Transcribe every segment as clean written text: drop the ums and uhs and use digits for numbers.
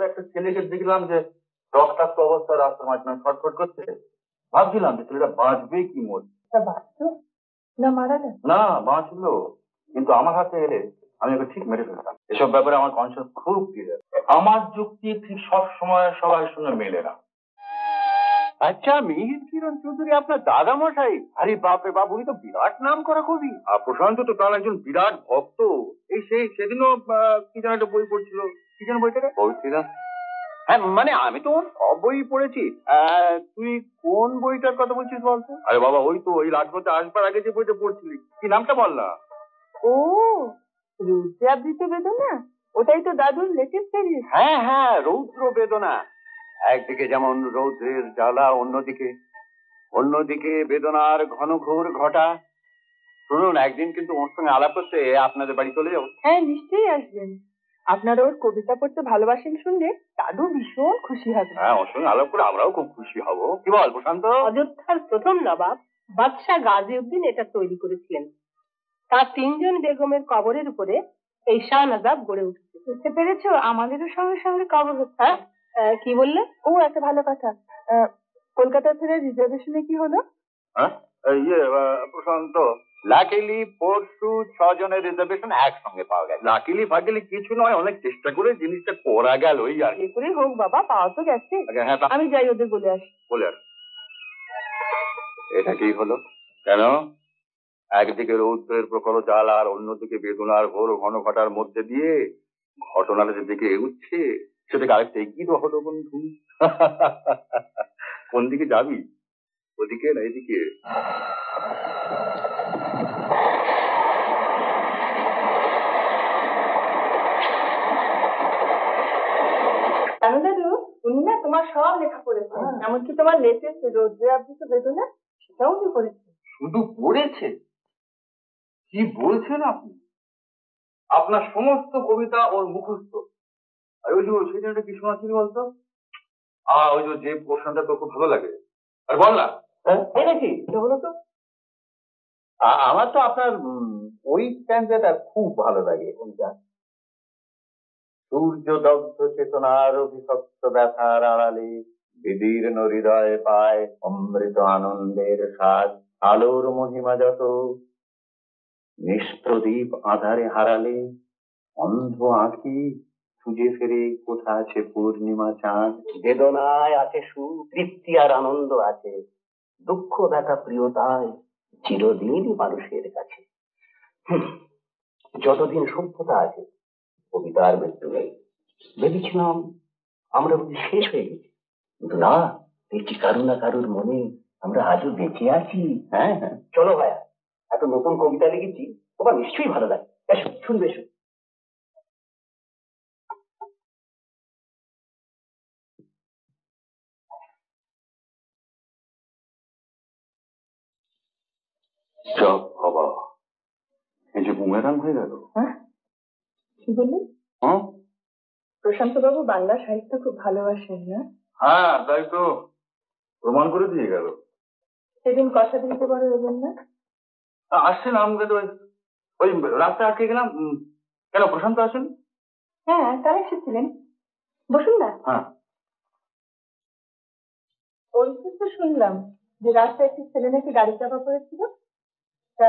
তবে একটা ছেলেকে দেখলাম যে রক্তাক্ত অবস্থা রাস্তার মাঝখানে ছটফট করছে। ভাবছিলাম যে ছেলেটা বাঁচবে কি মরবে। বাঁচলো না মারা গেল? না, বাঁচলো, কিন্তু আমার হাতে এলে আমি ওকে ঠিক মেরে ফেলতাম। এসব ব্যাপারে আমার কনসিয়াস খুব ক্লিয়ার। আমার যুক্তি ঠিক সব সময় সবার সঙ্গে মেলে না। আচ্ছা, মিহির কিরণ চৌধুরী আপনার দাদা মশাই? আরে বাপরে বাপ, উনি তো বিরাট নাম করা কবি। আর প্রশান্ত তো তার একজন বিরাট ভক্ত। এই সেদিনও কি যেন একটা বই পড়ছিল, কি যেন বইটা বলছি না, হ্যাঁ মানে আমি তো ওর সব বই পড়েছি। তুই কোন বইটার কথা বলছিস বলতো? আরে বাবা, ওই তো ওই রাজপথে আসবার আগে যে বইটা পড়ছিলি, কি নামটা বল না। ও, রুদ্রাবৃত বেদনা, ওটাই তো দাদুর লেটেস্ট সিরিজ। হ্যাঁ হ্যাঁ, রৌদ্র বেদনা। একদিকে যেমন রৌদ্রের জ্বালা, অন্যদিকে বেদনার ঘনঘোর ঘটা। শুনুন, একদিন কিন্তু ওর সঙ্গে আলাপ করতে আপনাদের বাড়ি চলে যাবো। হ্যাঁ, নিশ্চয়ই আসবেন। আপনারা ওর কবিতা পড়তে ভালোবাসেন শুনলে দাদু ভীষণ খুশি হবে। হ্যাঁ, ওর সঙ্গে আলাপ করে আমরাও খুব খুশি হব। কি বল প্রশান্ত? অযোধ্যার প্রথম নবাব বাদশাহ গাজীউদ্দিন এটা তৈরি করেছিলেন। তার 3 জন বেগমের কবরের উপরে এই শাহনাজাব গড়ে উঠেছে। বুঝতে পেরেছো, আমাদেরও সঙ্গে সঙ্গে কবর হচ্ছে। কি বললে? ও, একটা ভালো কথা। কলকাতা ফেরার রিজার্ভেশনে কি হলো? হ্যাঁ, প্রশান্ত, লাকিলি পরশু 6 জনের রিজার্ভেশন একসঙ্গে পাওয়া গেছে। লাকিলি ফাকিলি কিছু নয়, অনেক চেষ্টা করে জিনিসটা করা গেল, ওই আর কি। যে করে হোক বাবা, পাওয়া তো গেছে। হ্যাঁ, আমি যাই, ওদের বলে আসি। বলে আর এটা কি হলো? কেন? একদিকে রৌদ্রের প্রখর জাল আর অন্যদিকে বেদনার ঘোর ঘন ঘটার মধ্যে দিয়ে ঘটনাটা যেদিকে এগুচ্ছে সেটাকে আরেকটা এগিয়ে তো হলো বন্ধু। কোন দিকে যাবি, ওদিকে না এদিকে? দাদু, উনি না তোমার সব লেখা পড়েছেন, এমনকি তোমার লেটেস্ট রোদ্রে আবৃত বেদনা, সেটাও উনি পড়েছেন। শুধু পড়েছে? কি বলছেন আপনি? আপনার সমস্ত কবিতা ওর মুখস্থ। আর ওই যে সেদিনটা কি শোনাচ্ছিল বলতো? ওই যে পোর্শনটা তোর খুব ভালো লাগে, আর বল না। তাই নাকি? বলো তো। আমার তো আপনার ওই স্ট্যান্ডটা খুব ভালো লাগে। কোনটা? সূর্য দগ্ধ চেতনার অভিশপ্ত ব্যথার আড়ালে বিদীর্ণ হৃদয়ে পায় অমৃত আনন্দের স্বাদ। আলোর মহিমা যত নিষ্প্রদীপ আধারে হারালে অন্ধ আঁখি খুঁজে ফেরে কোথা আছে পূর্ণিমা চাঁদ। বেদনায় আছে সুখ, তৃপ্তি আর আনন্দ আছে, দুঃখ ব্যথা প্রিয়তায় চিরদিনই মানুষের কাছে। যতদিন সভ্যতা আছে কবিতার মৃত্যু নেই। ভেবেছিলাম আমরা বুঝি শেষ হয়ে গেছি, কিন্তু না, দেখছি কারো না কারোর মনে আমরা আজও বেঁচে আছি। হ্যাঁ হ্যাঁ, চলো ভাইয়া, এত নতুন কবিতা লিখেছি, তোমার নিশ্চয়ই ভালো লাগে। এসো, শুনবে, এসো। চপ বাবা, এই যে বুমেরাং হয়ে গেল। হ্যাঁ, কি বললেন? হ্যাঁ প্রশান্ত বাবু বাংলা সাহিত্য খুব ভালোবাসেন না? হ্যাঁ, তাই তো প্রমাণ করে দিয়ে গেল। সেদিন কথা দিতে পারে এলেন না? আসছেন আমাকে তো ওই রাস্তায় আটকে গেলাম। কেন প্রশান্ত আসেন? হ্যাঁ, তারা এসেছিলেন। বসুন না। হ্যাঁ, ওই তো শুনলাম যে রাস্তায় একটি ছেলে নাকি গাড়ি চাপা পড়েছিল। তা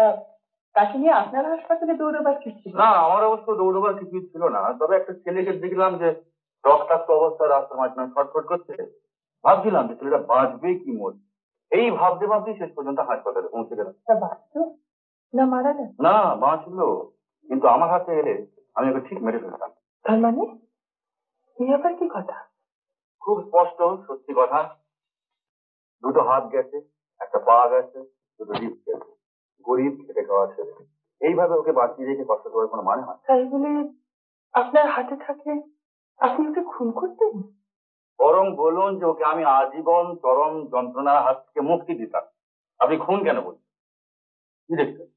তাকে নিয়ে আপনার হাসপাতালে দৌড়বার কি ছিল? না, আমার অবশ্য দৌড়বার কিছু ছিল না, তবে একটা ছেলেকে দেখলাম যে রক্তাক্ত অবস্থা রাস্তার মাঝখানে ছটফট করছে। ভাবছিলাম যে ছেলেটা বাঁচবে কি মরবে। এই ভাবতে ভাবতেই শেষ পর্যন্ত হাসপাতালে পৌঁছে গেলাম। তা বাঁচলো না মারা গেল? না, বাঁচলো, কিন্তু আমার হাতে এলে আমি ওকে ঠিক মেরে ফেলতাম। তার মানে এই আবার কি কথা? খুব স্পষ্ট সত্যি কথা। দুটো হাত গেছে, একটা পা গেছে, দুটো রিপ গেছে। গরিব, খেটে খাওয়া ছেলে, এইভাবে ওকে বাঁচিয়ে রেখে কষ্ট করার কোনো মানে হয়? তাই বলে আপনার হাতে থাকে আপনি ওকে খুন করতেন? বরং বলুন যে ওকে আমি আজীবন চরম যন্ত্রণার হাত থেকে মুক্তি দিতাম। আপনি খুন কেন বলছেন? কি দেখছেন?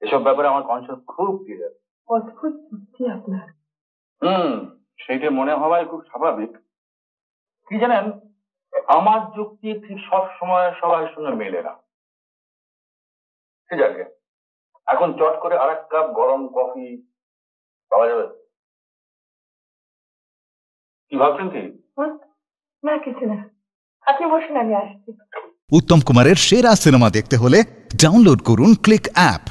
এসব ব্যাপারে আমার কনসিয়াস খুব ক্লিয়ার। অদ্ভুত বুদ্ধি আপনার। সেইটা মনে হওয়াই খুব স্বাভাবিক। কি জানেন, আমার যুক্তি ঠিক সব সময় সবার সঙ্গে মেলে না। ঠিক আছে, এখন চট করে আরেক কাপ গরম কফি পাওয়া যাবে? কি ভাবছেন কি? না কিছু না, আপনি বসুন, আমি আসছি। উত্তম কুমারের সেরা সিনেমা দেখতে হলে ডাউনলোড করুন ক্লিক অ্যাপ।